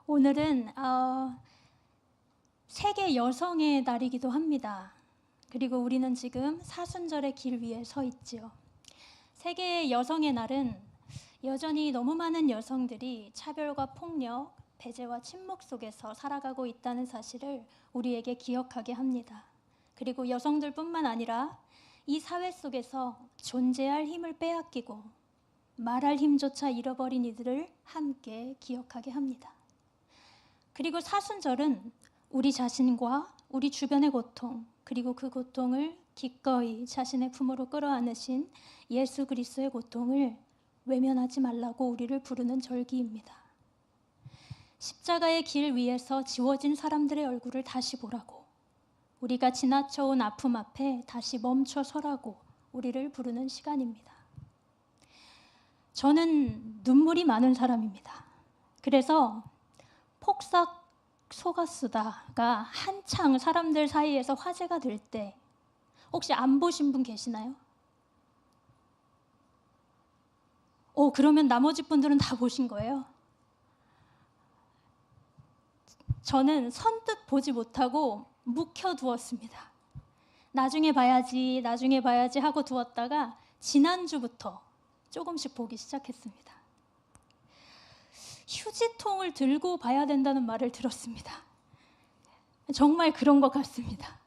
오늘은 세계 여성의 날이기도 합니다. 그리고 우리는 지금 사순절의 길 위에 서 있지요. 세계 여성의 날은 여전히 너무 많은 여성들이 차별과 폭력, 배제와 침묵 속에서 살아가고 있다는 사실을 우리에게 기억하게 합니다. 그리고 여성들뿐만 아니라 이 사회 속에서 존재할 힘을 빼앗기고 말할 힘조차 잃어버린 이들을 함께 기억하게 합니다. 그리고 사순절은 우리 자신과 우리 주변의 고통, 그리고 그 고통을 기꺼이 자신의 품으로 끌어안으신 예수 그리스도의 고통을 외면하지 말라고 우리를 부르는 절기입니다. 십자가의 길 위에서 지워진 사람들의 얼굴을 다시 보라고, 우리가 지나쳐온 아픔 앞에 다시 멈춰 서라고 우리를 부르는 시간입니다. 저는 눈물이 많은 사람입니다. 그래서 폭삭 속았수다가 한창 사람들 사이에서 화제가 될 때 혹시 안 보신 분 계시나요? 그러면 나머지 분들은 다 보신 거예요? 저는 선뜻 보지 못하고 묵혀두었습니다. 나중에 봐야지 하고 두었다가 지난주부터 조금씩 보기 시작했습니다. 휴지통을 들고 봐야 된다는 말을 들었습니다. 정말 그런 것 같습니다.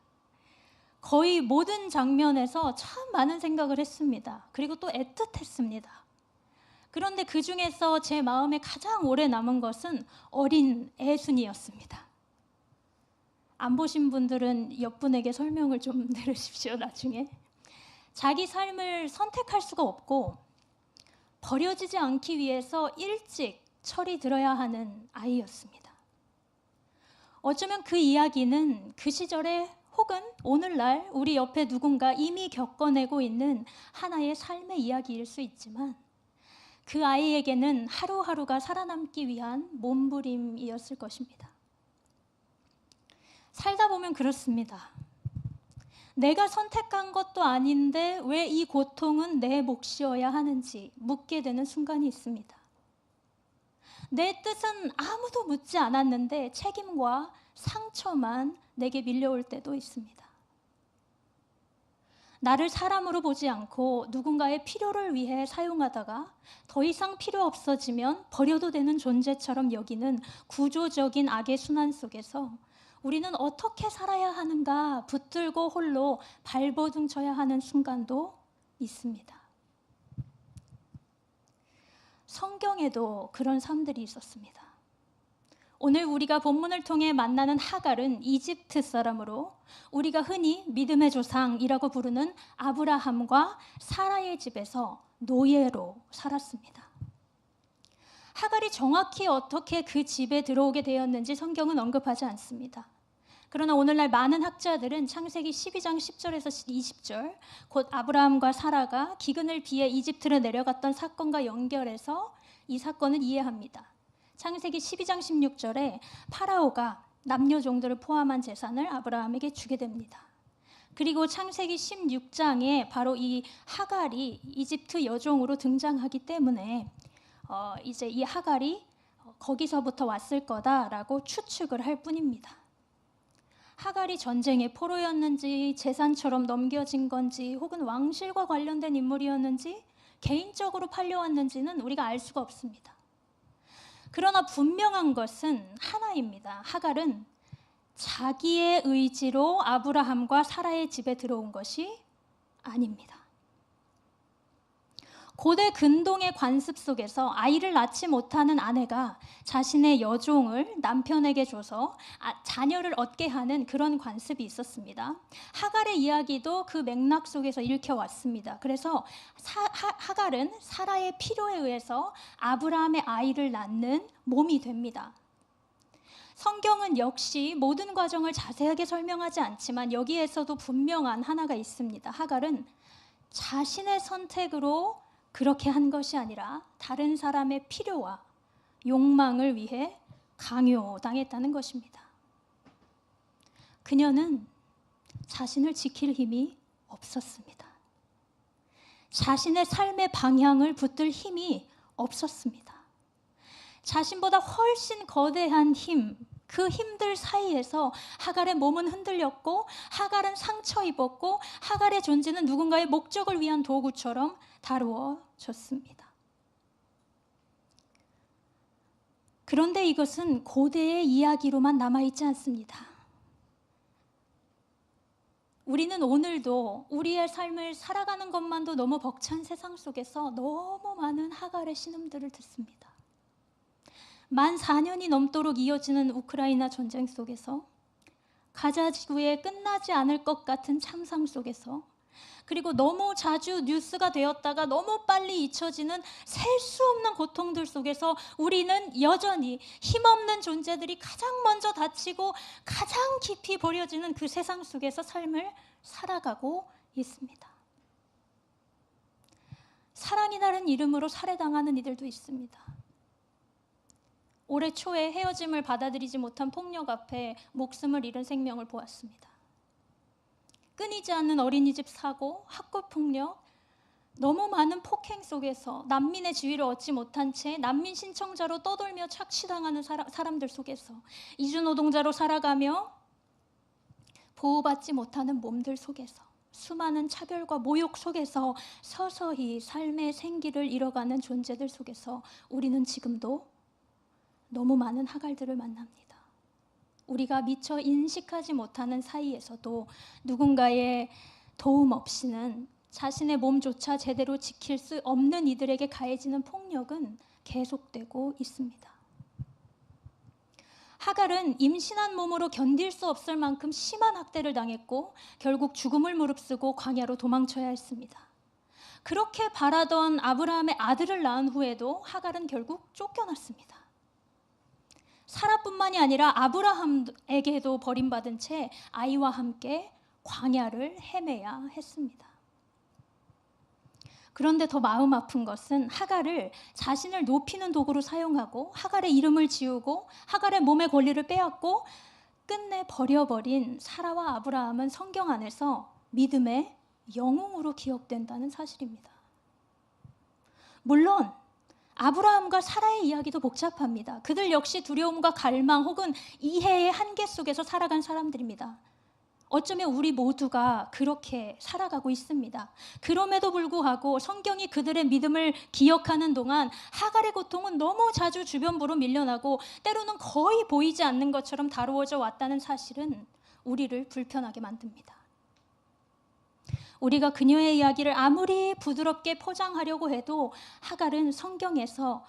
거의 모든 장면에서 참 많은 생각을 했습니다. 그리고 또 애틋했습니다. 그런데 그 중에서 제 마음에 가장 오래 남은 것은 어린 애순이었습니다. 안 보신 분들은 옆분에게 설명을 좀 들으십시오, 나중에. 자기 삶을 선택할 수가 없고 버려지지 않기 위해서 일찍 철이 들어야 하는 아이였습니다. 어쩌면 그 이야기는 그 시절에 혹은 오늘날 우리 옆에 누군가 이미 겪어내고 있는 하나의 삶의 이야기일 수 있지만 그 아이에게는 하루하루가 살아남기 위한 몸부림이었을 것입니다. 살다 보면 그렇습니다. 내가 선택한 것도 아닌데 왜 이 고통은 내 몫이어야 하는지 묻게 되는 순간이 있습니다. 내 뜻은 아무도 묻지 않았는데 책임과 상처만 내게 밀려올 때도 있습니다. 나를 사람으로 보지 않고 누군가의 필요를 위해 사용하다가 더 이상 필요 없어지면 버려도 되는 존재처럼 여기는 구조적인 악의 순환 속에서 우리는 어떻게 살아야 하는가 붙들고 홀로 발버둥 쳐야 하는 순간도 있습니다. 성경에도 그런 삶들이 있었습니다. 오늘 우리가 본문을 통해 만나는 하갈은 이집트 사람으로 우리가 흔히 믿음의 조상이라고 부르는 아브라함과 사라의 집에서 노예로 살았습니다. 하갈이 정확히 어떻게 그 집에 들어오게 되었는지 성경은 언급하지 않습니다. 그러나 오늘날 많은 학자들은 창세기 12장 10절에서 20절, 곧 아브라함과 사라가 기근을 피해 이집트로 내려갔던 사건과 연결해서 이 사건을 이해합니다. 창세기 12장 16절에 파라오가 남녀 종들을 포함한 재산을 아브라함에게 주게 됩니다. 그리고 창세기 16장에 바로 이 하갈이 이집트 여종으로 등장하기 때문에 이제 이 하갈이 거기서부터 왔을 거다라고 추측을 할 뿐입니다. 하갈이 전쟁의 포로였는지 재산처럼 넘겨진 건지 혹은 왕실과 관련된 인물이었는지 개인적으로 팔려왔는지는 우리가 알 수가 없습니다. 그러나 분명한 것은 하나입니다. 하갈은 자기의 의지로 아브라함과 사라의 집에 들어온 것이 아닙니다. 고대 근동의 관습 속에서 아이를 낳지 못하는 아내가 자신의 여종을 남편에게 줘서 자녀를 얻게 하는 그런 관습이 있었습니다. 하갈의 이야기도 그 맥락 속에서 읽혀왔습니다. 그래서 하갈은 사라의 필요에 의해서 아브라함의 아이를 낳는 몸이 됩니다. 성경은 역시 모든 과정을 자세하게 설명하지 않지만 여기에서도 분명한 하나가 있습니다. 하갈은 자신의 선택으로 그렇게 한 것이 아니라 다른 사람의 필요와 욕망을 위해 강요당했다는 것입니다. 그녀는 자신을 지킬 힘이 없었습니다. 자신의 삶의 방향을 붙들 힘이 없었습니다. 자신보다 훨씬 거대한 힘, 그 힘들 사이에서 하갈의 몸은 흔들렸고 하갈은 상처 입었고 하갈의 존재는 누군가의 목적을 위한 도구처럼 다루어졌습니다. 그런데 이것은 고대의 이야기로만 남아있지 않습니다. 우리는 오늘도 우리의 삶을 살아가는 것만도 너무 벅찬 세상 속에서 너무 많은 하갈의 신음들을 듣습니다. 만 4년이 넘도록 이어지는 우크라이나 전쟁 속에서, 가자 지구에 끝나지 않을 것 같은 참상 속에서, 그리고 너무 자주 뉴스가 되었다가 너무 빨리 잊혀지는 셀 수 없는 고통들 속에서 우리는 여전히 힘없는 존재들이 가장 먼저 다치고 가장 깊이 버려지는 그 세상 속에서 삶을 살아가고 있습니다. 사랑이라는 이름으로 살해당하는 이들도 있습니다. 올해 초에 헤어짐을 받아들이지 못한 폭력 앞에 목숨을 잃은 생명을 보았습니다. 끊이지 않는 어린이집 사고, 학교폭력, 너무 많은 폭행 속에서 난민의 지위를 얻지 못한 채 난민 신청자로 떠돌며 착취당하는 사람들 속에서 이주노동자로 살아가며 보호받지 못하는 몸들 속에서 수많은 차별과 모욕 속에서 서서히 삶의 생기를 잃어가는 존재들 속에서 우리는 지금도 너무 많은 하갈들을 만납니다. 우리가 미처 인식하지 못하는 사이에서도 누군가의 도움 없이는 자신의 몸조차 제대로 지킬 수 없는 이들에게 가해지는 폭력은 계속되고 있습니다. 하갈은 임신한 몸으로 견딜 수 없을 만큼 심한 학대를 당했고 결국 죽음을 무릅쓰고 광야로 도망쳐야 했습니다. 그렇게 바라던 아브라함의 아들을 낳은 후에도 하갈은 결국 쫓겨났습니다. 사라뿐만이 아니라 아브라함에게도 버림받은 채 아이와 함께 광야를 헤매야 했습니다. 그런데 더 마음 아픈 것은 하갈을 자신을 높이는 도구로 사용하고 하갈의 이름을 지우고 하갈의 몸의 권리를 빼앗고 끝내 버려버린 사라와 아브라함은 성경 안에서 믿음의 영웅으로 기억된다는 사실입니다. 물론 아브라함과 사라의 이야기도 복잡합니다. 그들 역시 두려움과 갈망 혹은 이해의 한계 속에서 살아간 사람들입니다. 어쩌면 우리 모두가 그렇게 살아가고 있습니다. 그럼에도 불구하고 성경이 그들의 믿음을 기억하는 동안 하갈의 고통은 너무 자주 주변부로 밀려나고 때로는 거의 보이지 않는 것처럼 다루어져 왔다는 사실은 우리를 불편하게 만듭니다. 우리가 그녀의 이야기를 아무리 부드럽게 포장하려고 해도 하갈은 성경에서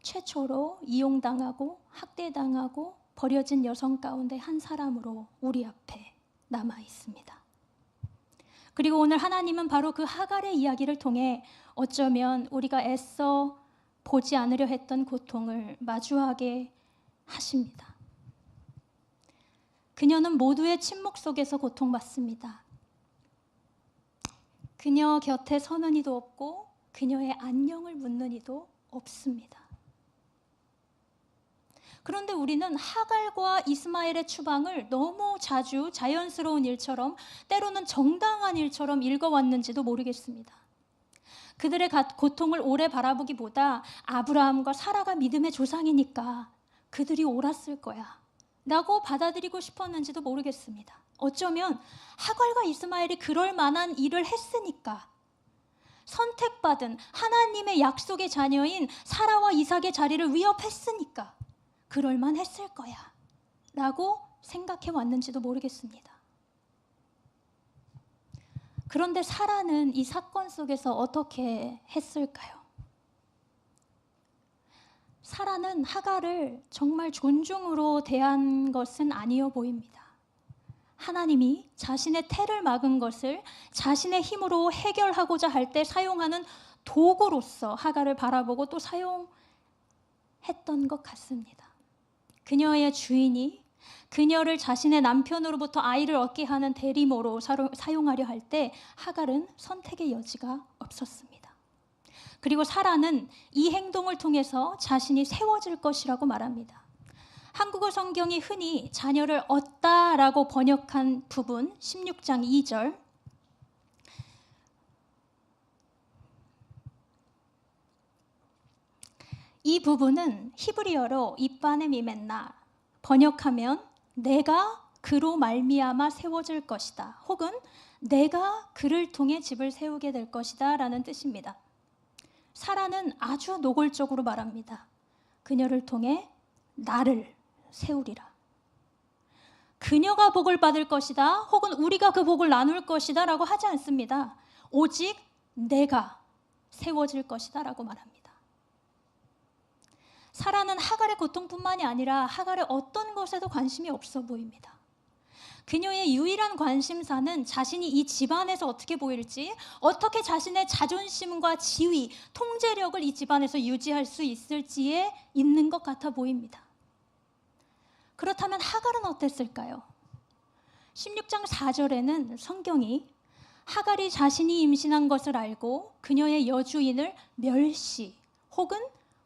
최초로 이용당하고 학대당하고 버려진 여성 가운데 한 사람으로 우리 앞에 남아 있습니다. 그리고 오늘 하나님은 바로 그 하갈의 이야기를 통해 어쩌면 우리가 애써 보지 않으려 했던 고통을 마주하게 하십니다. 그녀는 모두의 침묵 속에서 고통받습니다. 그녀 곁에 서는 이도 없고 그녀의 안녕을 묻는 이도 없습니다. 그런데 우리는 하갈과 이스마엘의 추방을 너무 자주 자연스러운 일처럼 때로는 정당한 일처럼 읽어왔는지도 모르겠습니다. 그들의 고통을 오래 바라보기보다 아브라함과 사라가 믿음의 조상이니까 그들이 옳았을 거야 라고 받아들이고 싶었는지도 모르겠습니다. 어쩌면 하갈과 이스마엘이 그럴 만한 일을 했으니까, 선택받은 하나님의 약속의 자녀인 사라와 이삭의 자리를 위협했으니까 그럴 만했을 거야 라고 생각해 왔는지도 모르겠습니다. 그런데 사라는 이 사건 속에서 어떻게 했을까요? 사라는 하갈을 정말 존중으로 대한 것은 아니어 보입니다. 하나님이 자신의 태를 막은 것을 자신의 힘으로 해결하고자 할 때 사용하는 도구로서 하갈을 바라보고 또 사용했던 것 같습니다. 그녀의 주인이 그녀를 자신의 남편으로부터 아이를 얻게 하는 대리모로 사용하려 할 때 하갈은 선택의 여지가 없었습니다. 그리고 사라는 이 행동을 통해서 자신이 세워질 것이라고 말합니다. 한국어 성경이 흔히 자녀를 얻다라고 번역한 부분 16장 2절, 이 부분은 히브리어로 입바네 미멘나, 번역하면 내가 그로 말미암아 세워질 것이다, 혹은 내가 그를 통해 집을 세우게 될 것이다 라는 뜻입니다. 사라는 아주 노골적으로 말합니다. 그녀를 통해 나를 세우리라. 그녀가 복을 받을 것이다, 혹은 우리가 그 복을 나눌 것이다 라고 하지 않습니다. 오직 내가 세워질 것이다 라고 말합니다. 사라는 하갈의 고통뿐만이 아니라 하갈의 어떤 것에도 관심이 없어 보입니다. 그녀의 유일한 관심사는 자신이 이 집안에서 어떻게 보일지, 어떻게 자신의 자존심과 지위, 통제력을 이 집안에서 유지할 수 있을지에 있는 것 같아 보입니다. 그렇다면 하갈은 어땠을까요? 16장 4절에는 성경이 하갈이 자신이 임신한 것을 알고 그녀의 여주인을 멸시 혹은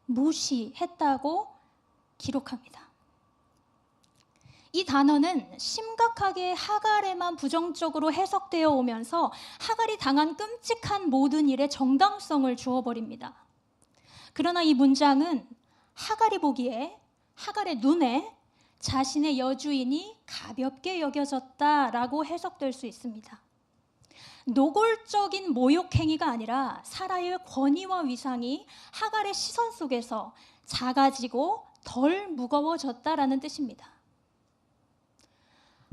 무시했다고 기록합니다. 이 단어는 심각하게 하갈에만 부정적으로 해석되어 오면서 하갈이 당한 끔찍한 모든 일에 정당성을 주어버립니다. 그러나 이 문장은 하갈이 보기에, 하갈의 눈에 자신의 여주인이 가볍게 여겨졌다라고 해석될 수 있습니다. 노골적인 모욕 행위가 아니라 사라의 권위와 위상이 하갈의 시선 속에서 작아지고 덜 무거워졌다라는 뜻입니다.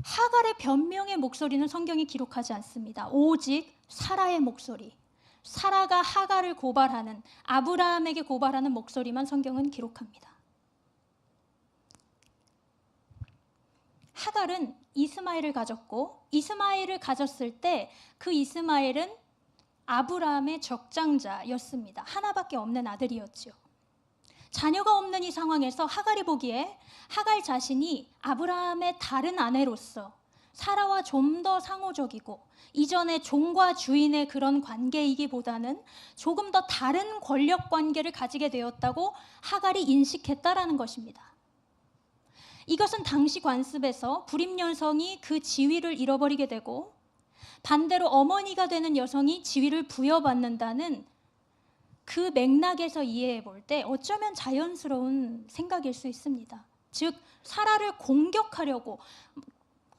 하갈의 변명의 목소리는 성경이 기록하지 않습니다. 오직 사라의 목소리, 사라가 하갈을 고발하는, 아브라함에게 고발하는 목소리만 성경은 기록합니다. 하갈은 이스마엘을 가졌고, 이스마엘을 가졌을 때 그 이스마엘은 아브라함의 적장자였습니다. 하나밖에 없는 아들이었죠. 자녀가 없는 이 상황에서 하갈이 보기에 하갈 자신이 아브라함의 다른 아내로서 사라와 좀 더 상호적이고 이전의 종과 주인의 그런 관계이기보다는 조금 더 다른 권력 관계를 가지게 되었다고 하갈이 인식했다라는 것입니다. 이것은 당시 관습에서 불임 여성이 그 지위를 잃어버리게 되고 반대로 어머니가 되는 여성이 지위를 부여받는다는 그 맥락에서 이해해 볼 때 어쩌면 자연스러운 생각일 수 있습니다. 즉 사라를 공격하려고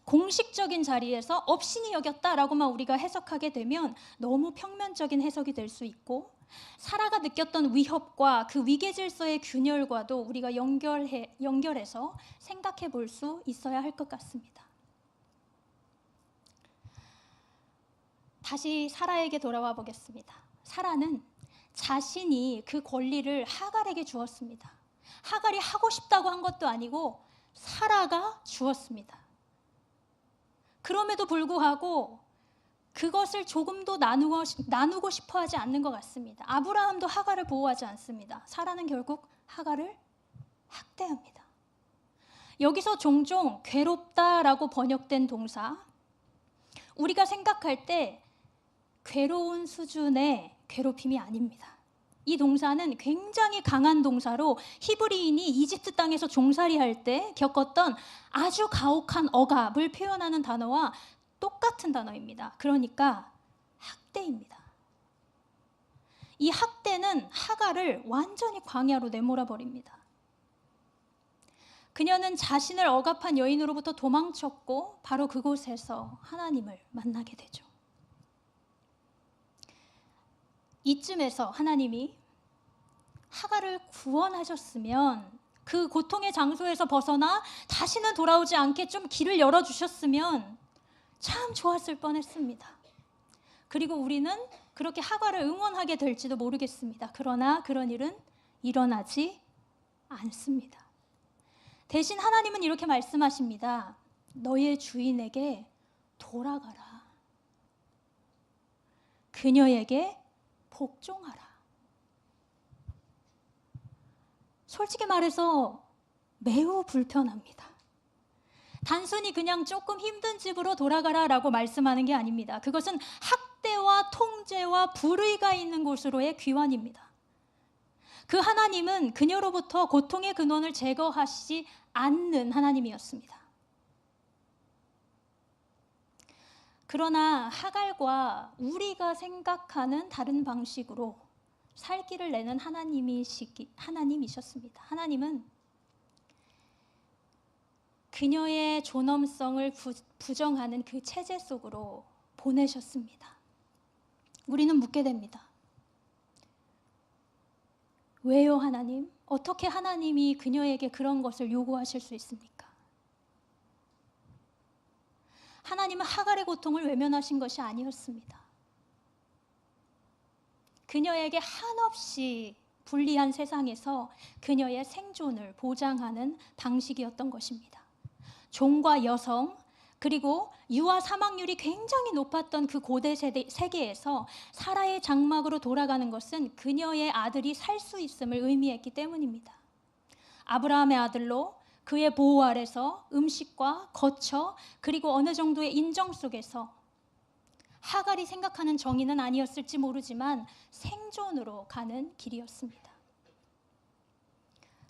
공식적인 자리에서 업신이 여겼다라고만 우리가 해석하게 되면 너무 평면적인 해석이 될 수 있고, 사라가 느꼈던 위협과 그 위계질서의 균열과도 우리가 연결해서 생각해 볼 수 있어야 할 것 같습니다. 다시 사라에게 돌아와 보겠습니다. 사라는 자신이 그 권리를 하갈에게 주었습니다. 하갈이 하고 싶다고 한 것도 아니고 사라가 주었습니다. 그럼에도 불구하고 그것을 조금도 나누고 싶어 하지 않는 것 같습니다. 아브라함도 하갈을 보호하지 않습니다. 사라는 결국 하갈을 학대합니다. 여기서 종종 괴롭다라고 번역된 동사, 우리가 생각할 때 괴로운 수준의 괴롭힘이 아닙니다. 이 동사는 굉장히 강한 동사로 히브리인이 이집트 땅에서 종살이할 때 겪었던 아주 가혹한 억압을 표현하는 단어와 똑같은 단어입니다. 그러니까 학대입니다. 이 학대는 하갈을 완전히 광야로 내몰아 버립니다. 그녀는 자신을 억압한 여인으로부터 도망쳤고 바로 그곳에서 하나님을 만나게 되죠. 이쯤에서 하나님이 하갈을 구원하셨으면, 그 고통의 장소에서 벗어나 다시는 돌아오지 않게 좀 길을 열어주셨으면 참 좋았을 뻔했습니다. 그리고 우리는 그렇게 하갈을 응원하게 될지도 모르겠습니다. 그러나 그런 일은 일어나지 않습니다. 대신 하나님은 이렇게 말씀하십니다. 너의 주인에게 돌아가라. 그녀에게 복종하라. 솔직히 말해서 매우 불편합니다. 단순히 그냥 조금 힘든 집으로 돌아가라라고 말씀하는 게 아닙니다. 그것은 학대와 통제와 불의가 있는 곳으로의 귀환입니다. 그 하나님은 그녀로부터 고통의 근원을 제거하시지 않는 하나님이었습니다. 그러나 하갈과 우리가 생각하는 다른 방식으로 살 길을 내는 하나님이셨습니다. 하나님은 그녀의 존엄성을 부정하는 그 체제 속으로 보내셨습니다. 우리는 묻게 됩니다. 왜요, 하나님? 어떻게 하나님이 그녀에게 그런 것을 요구하실 수 있습니까? 하나님은 하갈의 고통을 외면하신 것이 아니었습니다. 그녀에게 한없이 불리한 세상에서 그녀의 생존을 보장하는 방식이었던 것입니다. 종과 여성, 그리고 유아 사망률이 굉장히 높았던 그 고대 세계에서 사라의 장막으로 돌아가는 것은 그녀의 아들이 살 수 있음을 의미했기 때문입니다. 아브라함의 아들로 그의 보호 아래서 음식과 거처, 그리고 어느 정도의 인정 속에서 하갈이 생각하는 정의는 아니었을지 모르지만 생존으로 가는 길이었습니다.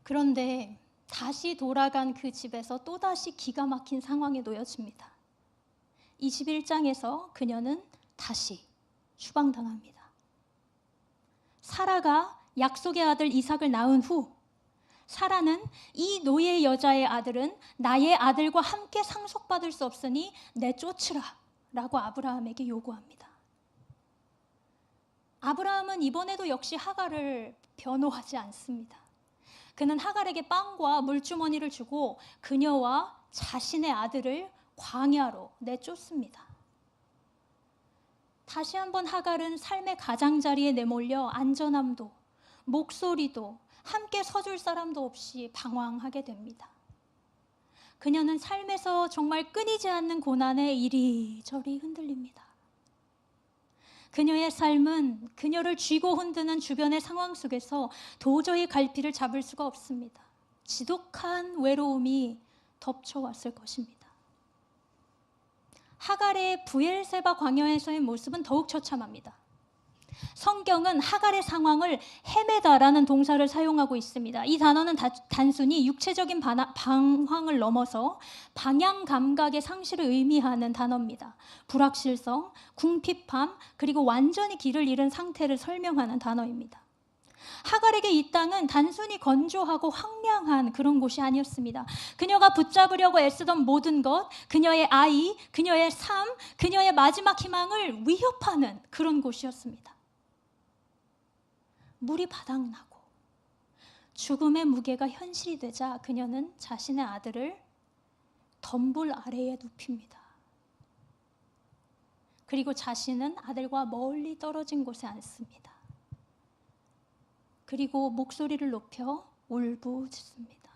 그런데 다시 돌아간 그 집에서 또다시 기가 막힌 상황에 놓여집니다. 21장에서 그녀는 다시 추방당합니다. 사라가 약속의 아들 이삭을 낳은 후 사라는 이 노예 여자의 아들은 나의 아들과 함께 상속받을 수 없으니 내쫓으라 라고 아브라함에게 요구합니다. 아브라함은 이번에도 역시 하갈을 변호하지 않습니다. 그는 하갈에게 빵과 물주머니를 주고 그녀와 자신의 아들을 광야로 내쫓습니다. 다시 한번 하갈은 삶의 가장자리에 내몰려 안전함도 목소리도 함께 서줄 사람도 없이 방황하게 됩니다. 그녀는 삶에서 정말 끊이지 않는 고난에 이리저리 흔들립니다. 그녀의 삶은 그녀를 쥐고 흔드는 주변의 상황 속에서 도저히 갈피를 잡을 수가 없습니다. 지독한 외로움이 덮쳐왔을 것입니다. 하갈의 부엘세바 광야에서의 모습은 더욱 처참합니다. 성경은 하갈의 상황을 헤매다라는 동사를 사용하고 있습니다. 이 단어는 단순히 육체적인 방황을 넘어서 방향 감각의 상실을 의미하는 단어입니다. 불확실성, 궁핍함, 그리고 완전히 길을 잃은 상태를 설명하는 단어입니다. 하갈에게 이 땅은 단순히 건조하고 황량한 그런 곳이 아니었습니다. 그녀가 붙잡으려고 애쓰던 모든 것, 그녀의 아이, 그녀의 삶, 그녀의 마지막 희망을 위협하는 그런 곳이었습니다. 물이 바닥나고 죽음의 무게가 현실이 되자 그녀는 자신의 아들을 덤불 아래에 눕힙니다. 그리고 자신은 아들과 멀리 떨어진 곳에 앉습니다. 그리고 목소리를 높여 울부짖습니다.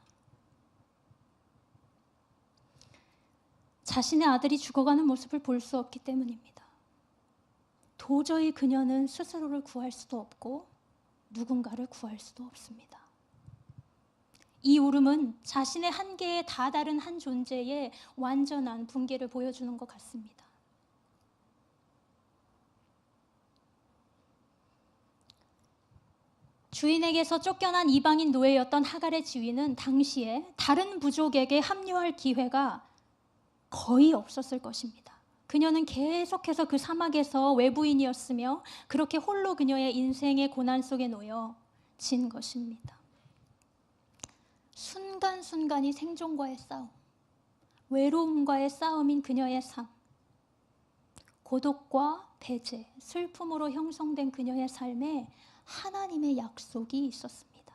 자신의 아들이 죽어가는 모습을 볼 수 없기 때문입니다. 도저히 그녀는 스스로를 구할 수도 없고 누군가를 구할 수도 없습니다. 이 울음은 자신의 한계에 다다른 한 존재의 완전한 붕괴를 보여주는 것 같습니다. 주인에게서 쫓겨난 이방인 노예였던 하갈의 지위는 당시에 다른 부족에게 합류할 기회가 거의 없었을 것입니다. 그녀는 계속해서 그 사막에서 외부인이었으며 그렇게 홀로 그녀의 인생의 고난 속에 놓여진 것입니다. 순간순간이 생존과의 싸움, 외로움과의 싸움인 그녀의 삶, 고독과 배제, 슬픔으로 형성된 그녀의 삶에 하나님의 약속이 있었습니다.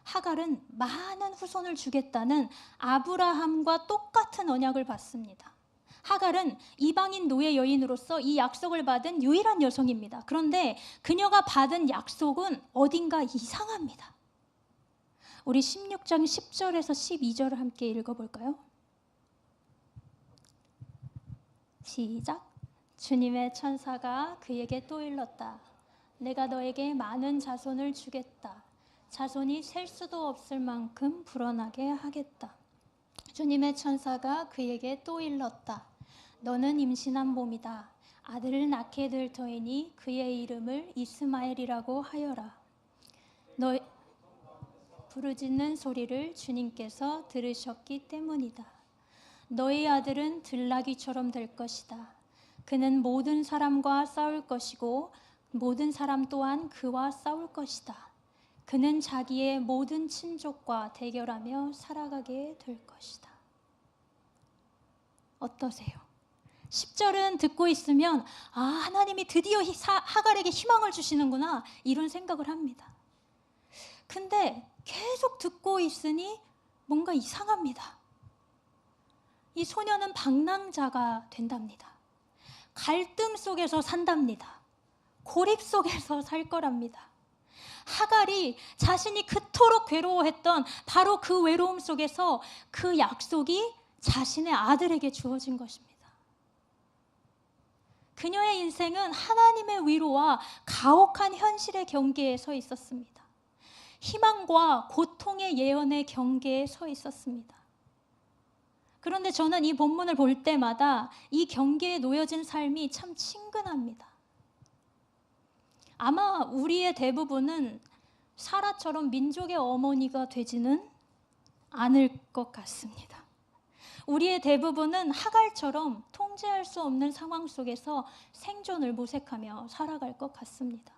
하갈은 많은 후손을 주겠다는 아브라함과 똑같은 언약을 받습니다. 하갈은 이방인 노예 여인으로서 이 약속을 받은 유일한 여성입니다. 그런데 그녀가 받은 약속은 어딘가 이상합니다. 우리 16장 10절에서 12절을 함께 읽어볼까요? 시작. 주님의 천사가 그에게 또 일렀다. 내가 너에게 많은 자손을 주겠다. 자손이 셀 수도 없을 만큼 불어나게 하겠다. 주님의 천사가 그에게 또 일렀다. 너는 임신한 몸이다. 아들을 낳게 될 터이니 그의 이름을 이스마엘이라고 하여라. 너 부르짖는 소리를 주님께서 들으셨기 때문이다. 너희 아들은 들나귀처럼 될 것이다. 그는 모든 사람과 싸울 것이고 모든 사람 또한 그와 싸울 것이다. 그는 자기의 모든 친족과 대결하며 살아가게 될 것이다. 어떠세요? 10절은 듣고 있으면 하나님이 드디어 하갈에게 희망을 주시는구나 이런 생각을 합니다. 근데 계속 듣고 있으니 뭔가 이상합니다. 이 소년은 방랑자가 된답니다. 갈등 속에서 산답니다. 고립 속에서 살 거랍니다. 하갈이 자신이 그토록 괴로워했던 바로 그 외로움 속에서 그 약속이 자신의 아들에게 주어진 것입니다. 그녀의 인생은 하나님의 위로와 가혹한 현실의 경계에 서 있었습니다. 희망과 고통의 예언의 경계에 서 있었습니다. 그런데 저는 이 본문을 볼 때마다 이 경계에 놓여진 삶이 참 친근합니다. 아마 우리의 대부분은 사라처럼 민족의 어머니가 되지는 않을 것 같습니다. 우리의 대부분은 하갈처럼 통제할 수 없는 상황 속에서 생존을 모색하며 살아갈 것 같습니다.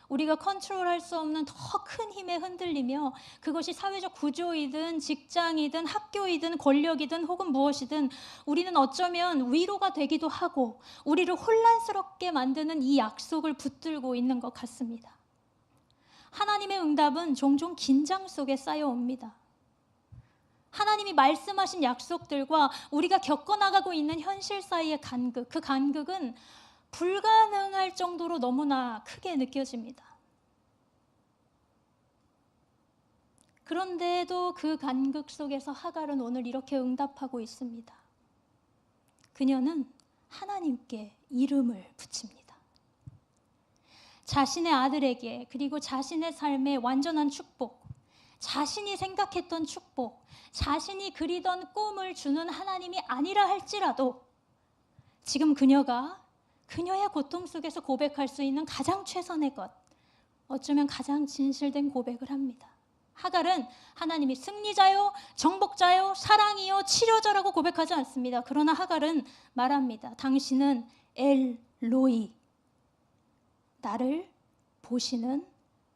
우리가 컨트롤할 수 없는 더 큰 힘에 흔들리며 그것이 사회적 구조이든 직장이든 학교이든 권력이든 혹은 무엇이든 우리는 어쩌면 위로가 되기도 하고 우리를 혼란스럽게 만드는 이 약속을 붙들고 있는 것 같습니다. 하나님의 응답은 종종 긴장 속에 쌓여옵니다. 하나님이 말씀하신 약속들과 우리가 겪어나가고 있는 현실 사이의 간극, 그 간극은 불가능할 정도로 너무나 크게 느껴집니다. 그런데도 그 간극 속에서 하갈은 오늘 이렇게 응답하고 있습니다. 그녀는 하나님께 이름을 붙입니다. 자신의 아들에게 그리고 자신의 삶에 완전한 축복, 자신이 생각했던 축복, 자신이 그리던 꿈을 주는 하나님이 아니라 할지라도 지금 그녀가 그녀의 고통 속에서 고백할 수 있는 가장 최선의 것, 어쩌면 가장 진실된 고백을 합니다. 하갈은 하나님이 승리자요, 정복자요, 사랑이요, 치료자라고 고백하지 않습니다. 그러나 하갈은 말합니다. 당신은 엘로이, 나를 보시는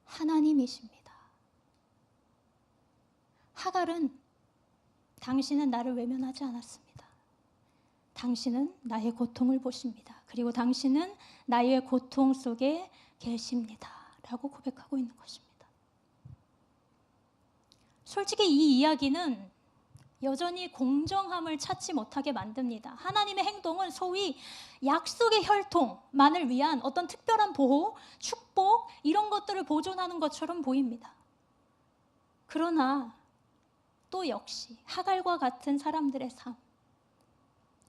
하나님이십니다. 하갈은 당신은 나를 외면하지 않았습니다. 당신은 나의 고통을 보십니다. 그리고 당신은 나의 고통 속에 계십니다. 라고 고백하고 있는 것입니다. 솔직히 이 이야기는 여전히 공정함을 찾지 못하게 만듭니다. 하나님의 행동은 소위 약속의 혈통만을 위한 어떤 특별한 보호, 축복 이런 것들을 보존하는 것처럼 보입니다. 그러나 또 역시 하갈과 같은 사람들의 삶,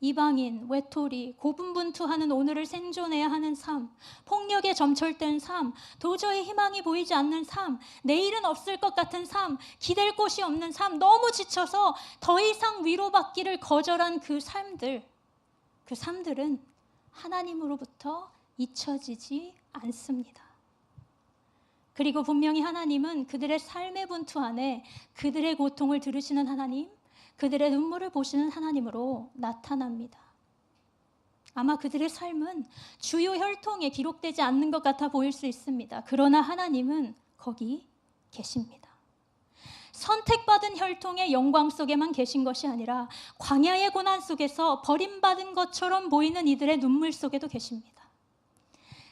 이방인, 외톨이, 고분분투하는 오늘을 생존해야 하는 삶, 폭력에 점철된 삶, 도저히 희망이 보이지 않는 삶, 내일은 없을 것 같은 삶, 기댈 곳이 없는 삶, 너무 지쳐서 더 이상 위로받기를 거절한 그 삶들은 하나님으로부터 잊혀지지 않습니다. 그리고 분명히 하나님은 그들의 삶의 분투 안에 그들의 고통을 들으시는 하나님, 그들의 눈물을 보시는 하나님으로 나타납니다. 아마 그들의 삶은 주요 혈통에 기록되지 않는 것 같아 보일 수 있습니다. 그러나 하나님은 거기 계십니다. 선택받은 혈통의 영광 속에만 계신 것이 아니라 광야의 고난 속에서 버림받은 것처럼 보이는 이들의 눈물 속에도 계십니다.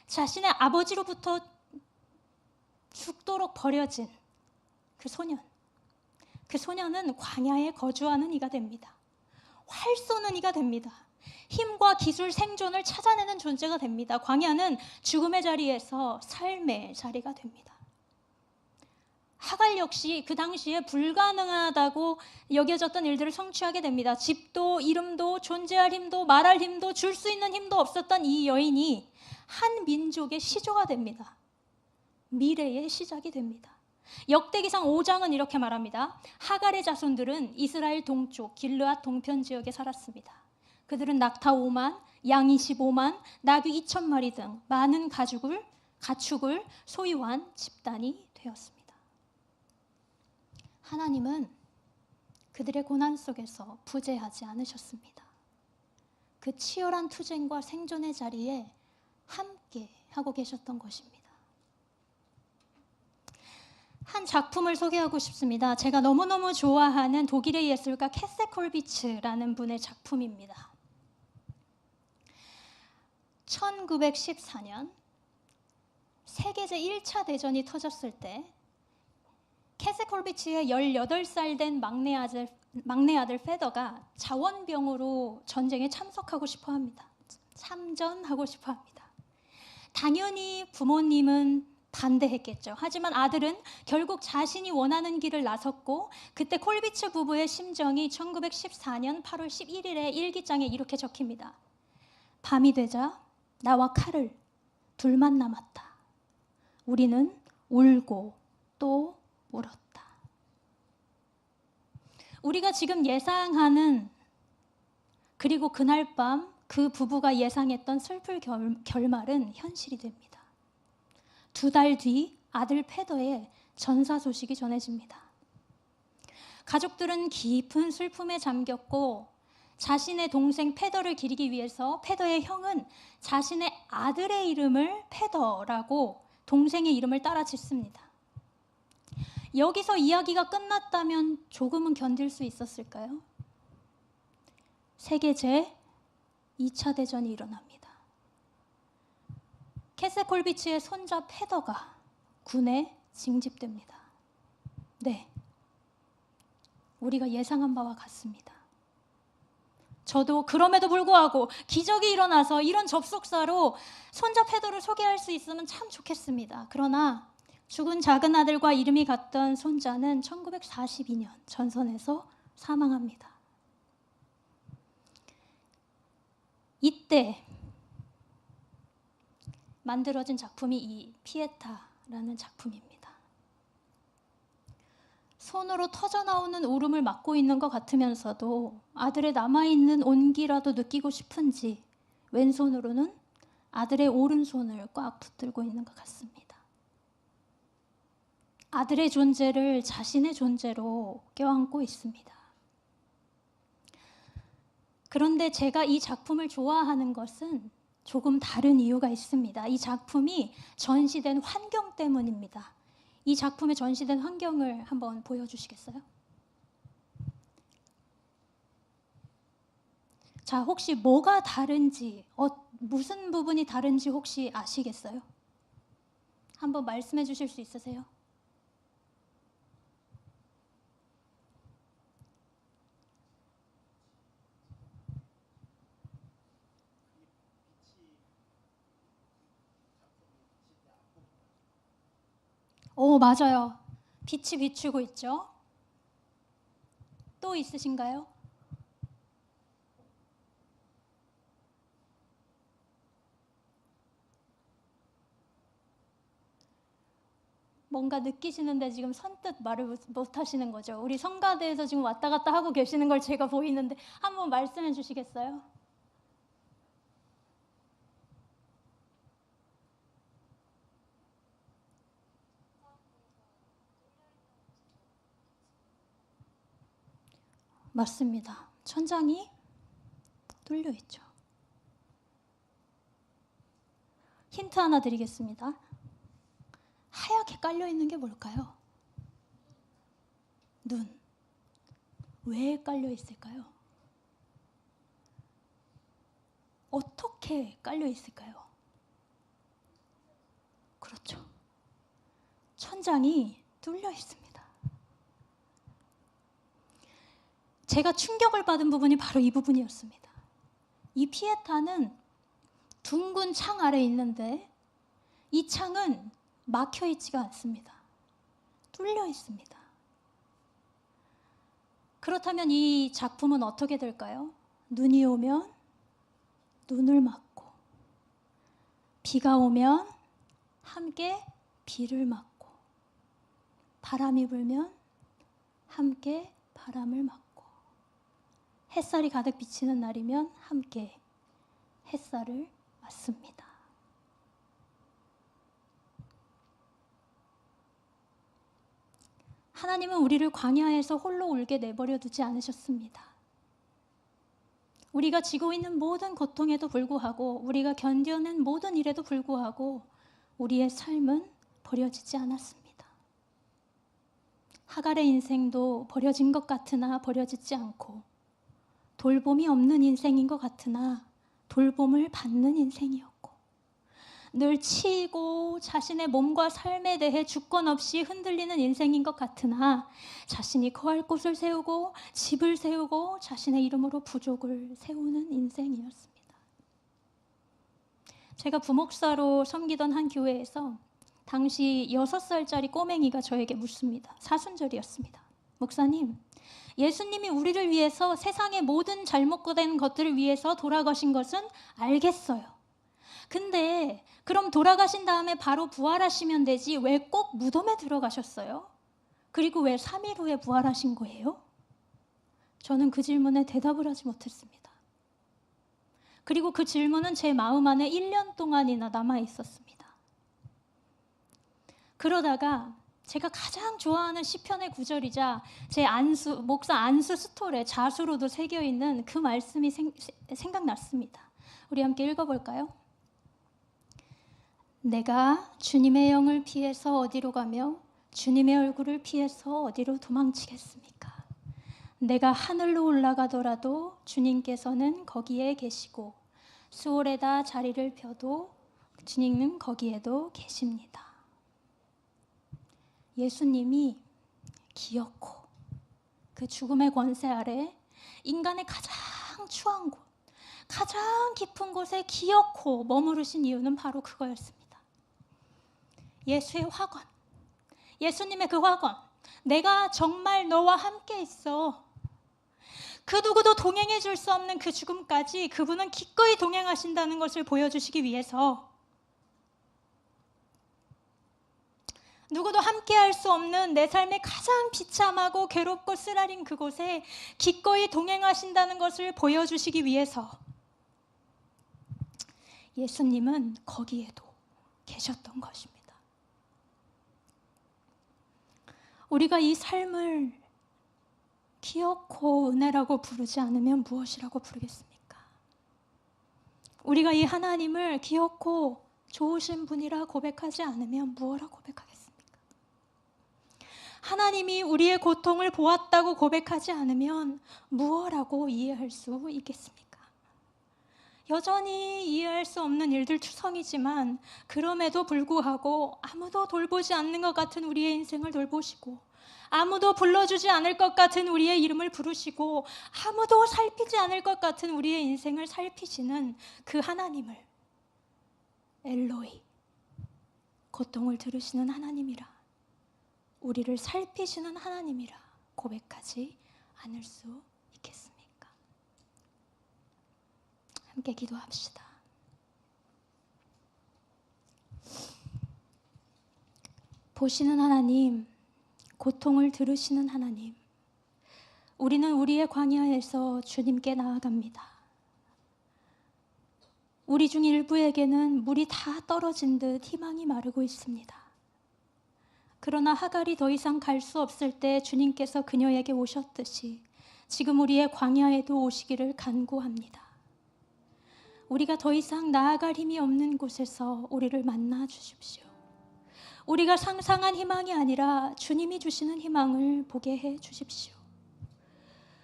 자신의 아버지로부터 죽도록 버려진 그 소년은 광야에 거주하는 이가 됩니다. 활 쏘는 이가 됩니다. 힘과 기술, 생존을 찾아내는 존재가 됩니다. 광야는 죽음의 자리에서 삶의 자리가 됩니다. 하갈 역시 그 당시에 불가능하다고 여겨졌던 일들을 성취하게 됩니다. 집도, 이름도, 존재할 힘도, 말할 힘도, 줄 수 있는 힘도 없었던 이 여인이 한 민족의 시조가 됩니다. 미래의 시작이 됩니다. 역대기상 5장은 이렇게 말합니다. 하갈의 자손들은 이스라엘 동쪽 길르앗 동편 지역에 살았습니다. 그들은 낙타 5만, 양 25만, 나귀 2,000마리 등 많은 가축을 소유한 집단이 되었습니다. 하나님은 그들의 고난 속에서 부재하지 않으셨습니다. 그 치열한 투쟁과 생존의 자리에 함께 하고 계셨던 것입니다. 한 작품을 소개하고 싶습니다. 제가 너무너무 좋아하는 독일의 예술가 캐세 콜비츠라는 분의 작품입니다. 1914년 세계제 1차 대전이 터졌을 때 캐세 콜비츠의 18살 된 막내 아들 페더가 자원병으로 전쟁에 참석하고 싶어 합니다. 참전하고 싶어 합니다. 당연히 부모님은 반대했겠죠. 하지만 아들은 결국 자신이 원하는 길을 나섰고, 그때 콜비츠 부부의 심정이 1914년 8월 11일에 일기장에 이렇게 적힙니다. 밤이 되자 나와 칼을 둘만 남았다. 우리는 울고 또 울었다. 우리가 지금 예상하는, 그리고 그날 밤 그 부부가 예상했던 슬플 결말은 현실이 됩니다. 2달 뒤 아들 페더의 전사 소식이 전해집니다. 가족들은 깊은 슬픔에 잠겼고, 자신의 동생 페더를 기리기 위해서 페더의 형은 자신의 아들의 이름을 페더라고 동생의 이름을 따라 짓습니다. 여기서 이야기가 끝났다면 조금은 견딜 수 있었을까요? 세계 제2차 대전이 일어납니다. 캐세 콜비츠의 손자 페더가 군에 징집됩니다. 네, 우리가 예상한 바와 같습니다. 저도 그럼에도 불구하고 기적이 일어나서 이런 접속사로 손자 페더를 소개할 수 있으면 참 좋겠습니다. 그러나 죽은 작은 아들과 이름이 같던 손자는 1942년 전선에서 사망합니다. 이때 만들어진 작품이 이 피에타라는 작품입니다. 손으로 터져나오는 울음을 막고 있는 것 같으면서도 아들의 남아있는 온기라도 느끼고 싶은지 왼손으로는 아들의 오른손을 꽉 붙들고 있는 것 같습니다. 아들의 존재를 자신의 존재로 껴안고 있습니다. 그런데 제가 이 작품을 좋아하는 것은 조금 다른 이유가 있습니다. 이 작품이 전시된 환경 때문입니다. 이 작품에 전시된 환경을 한번 보여주시겠어요? 자, 혹시 뭐가 다른지, 무슨 부분이 다른지 혹시 아시겠어요? 한번 말씀해 주실 수 있으세요? 오, 맞아요. 빛이 비추고 있죠. 또 있으신가요? 뭔가 느끼시는데 지금 선뜻 말을 못 하시는 거죠. 우리 성가대에서 지금 왔다 갔다 하고 계시는 걸 제가 보이는데 한번 말씀해 주시겠어요? 맞습니다. 천장이 뚫려 있죠. 힌트 하나 드리겠습니다. 하얗게 깔려 있는 게 뭘까요? 눈. 왜 깔려 있을까요? 어떻게 깔려 있을까요? 그렇죠. 천장이 뚫려 있습니다. 제가 충격을 받은 부분이 바로 이 부분이었습니다. 이 피에타는 둥근 창 아래에 있는데 이 창은 막혀 있지가 않습니다. 뚫려 있습니다. 그렇다면 이 작품은 어떻게 될까요? 눈이 오면 눈을 막고, 비가 오면 함께 비를 막고, 바람이 불면 함께 바람을 막고, 햇살이 가득 비치는 날이면 함께 햇살을 맞습니다. 하나님은 우리를 광야에서 홀로 울게 내버려 두지 않으셨습니다. 우리가 지고 있는 모든 고통에도 불구하고, 우리가 견뎌낸 모든 일에도 불구하고 우리의 삶은 버려지지 않았습니다. 하갈의 인생도 버려진 것 같으나 버려지지 않고, 돌봄이 없는 인생인 것 같으나 돌봄을 받는 인생이었고, 늘 치이고 자신의 몸과 삶에 대해 주권 없이 흔들리는 인생인 것 같으나 자신이 거할 곳을 세우고 집을 세우고 자신의 이름으로 부족을 세우는 인생이었습니다. 제가 부목사로 섬기던 한 교회에서 당시 6살짜리 꼬맹이가 저에게 묻습니다. 사순절이었습니다. 목사님, 예수님이 우리를 위해서 세상의 모든 잘못된 것들을 위해서 돌아가신 것은 알겠어요. 근데 그럼 돌아가신 다음에 바로 부활하시면 되지 왜 꼭 무덤에 들어가셨어요? 그리고 왜 3일 후에 부활하신 거예요? 저는 그 질문에 대답을 하지 못했습니다. 그리고 그 질문은 제 마음 안에 1년 동안이나 남아 있었습니다. 그러다가 제가 가장 좋아하는 시편의 구절이자 제 목사 안수 스톨에 자수로도 새겨있는 그 말씀이 생각났습니다. 우리 함께 읽어볼까요? 내가 주님의 영을 피해서 어디로 가며 주님의 얼굴을 피해서 어디로 도망치겠습니까? 내가 하늘로 올라가더라도 주님께서는 거기에 계시고 수월에다 자리를 펴도 주님은 거기에도 계십니다. 예수님이 기어코 그 죽음의 권세 아래 인간의 가장 추한 곳, 가장 깊은 곳에 기어코 머무르신 이유는 바로 그거였습니다. 예수의 확언, 예수님의 그 확언, 내가 정말 너와 함께 있어. 그 누구도 동행해 줄 수 없는 그 죽음까지 그분은 기꺼이 동행하신다는 것을 보여주시기 위해서, 누구도 함께할 수 없는 내 삶의 가장 비참하고 괴롭고 쓰라린 그곳에 기꺼이 동행하신다는 것을 보여주시기 위해서 예수님은 거기에도 계셨던 것입니다. 우리가 이 삶을 기어코 은혜라고 부르지 않으면 무엇이라고 부르겠습니까? 우리가 이 하나님을 기어코 좋으신 분이라 고백하지 않으면 무엇라 고백하겠습니까? 하나님이 우리의 고통을 보았다고 고백하지 않으면 무엇라고 이해할 수 있겠습니까? 여전히 이해할 수 없는 일들 투성이지만 그럼에도 불구하고 아무도 돌보지 않는 것 같은 우리의 인생을 돌보시고, 아무도 불러주지 않을 것 같은 우리의 이름을 부르시고, 아무도 살피지 않을 것 같은 우리의 인생을 살피시는 그 하나님을 엘로이, 고통을 들으시는 하나님이라, 우리를 살피시는 하나님이라 고백하지 않을 수 있겠습니까? 함께 기도합시다. 보시는 하나님, 고통을 들으시는 하나님, 우리는 우리의 광야에서 주님께 나아갑니다. 우리 중 일부에게는 물이 다 떨어진 듯 희망이 마르고 있습니다. 그러나 하갈이 더 이상 갈 수 없을 때 주님께서 그녀에게 오셨듯이 지금 우리의 광야에도 오시기를 간구합니다. 우리가 더 이상 나아갈 힘이 없는 곳에서 우리를 만나 주십시오. 우리가 상상한 희망이 아니라 주님이 주시는 희망을 보게 해 주십시오.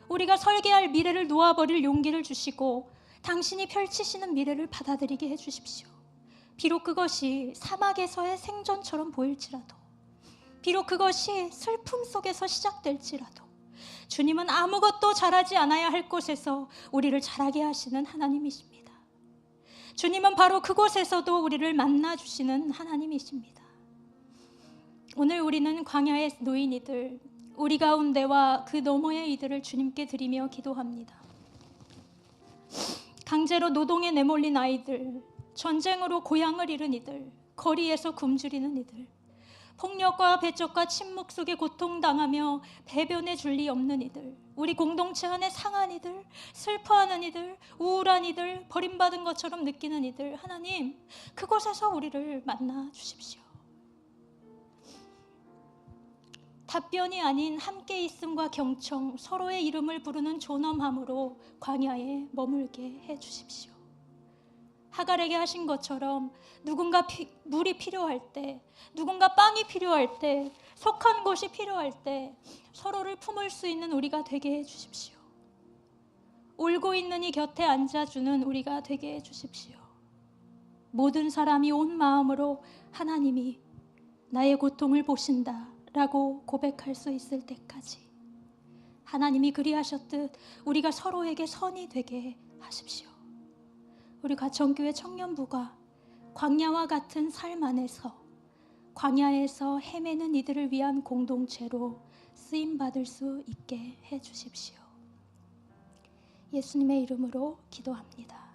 우리가 설계할 미래를 놓아버릴 용기를 주시고 당신이 펼치시는 미래를 받아들이게 해 주십시오. 비록 그것이 사막에서의 생존처럼 보일지라도, 비록 그것이 슬픔 속에서 시작될지라도, 주님은 아무것도 잘하지 않아야 할 곳에서 우리를 잘하게 하시는 하나님이십니다. 주님은 바로 그곳에서도 우리를 만나주시는 하나님이십니다. 오늘 우리는 광야에 놓인 이들, 우리 가운데와 그 너머의 이들을 주님께 드리며 기도합니다. 강제로 노동에 내몰린 아이들, 전쟁으로 고향을 잃은 이들, 거리에서 굶주리는 이들, 폭력과 배척과 침묵 속에 고통당하며 배변에 줄 리 없는 이들, 우리 공동체 안에 상한 이들, 슬퍼하는 이들, 우울한 이들, 버림받은 것처럼 느끼는 이들, 하나님 그곳에서 우리를 만나 주십시오. 답변이 아닌 함께 있음과 경청, 서로의 이름을 부르는 존엄함으로 광야에 머물게 해주십시오. 하갈에게 하신 것처럼 누군가 물이 필요할 때, 누군가 빵이 필요할 때, 속한 곳이 필요할 때 서로를 품을 수 있는 우리가 되게 해주십시오. 울고 있는 이 곁에 앉아주는 우리가 되게 해주십시오. 모든 사람이 온 마음으로 하나님이 나의 고통을 보신다 라고 고백할 수 있을 때까지 하나님이 그리하셨듯 우리가 서로에게 선이 되게 하십시오. 우리 가천교회 청년부가 광야와 같은 삶 안에서, 광야에서 헤매는 이들을 위한 공동체로 쓰임받을 수 있게 해주십시오. 예수님의 이름으로 기도합니다.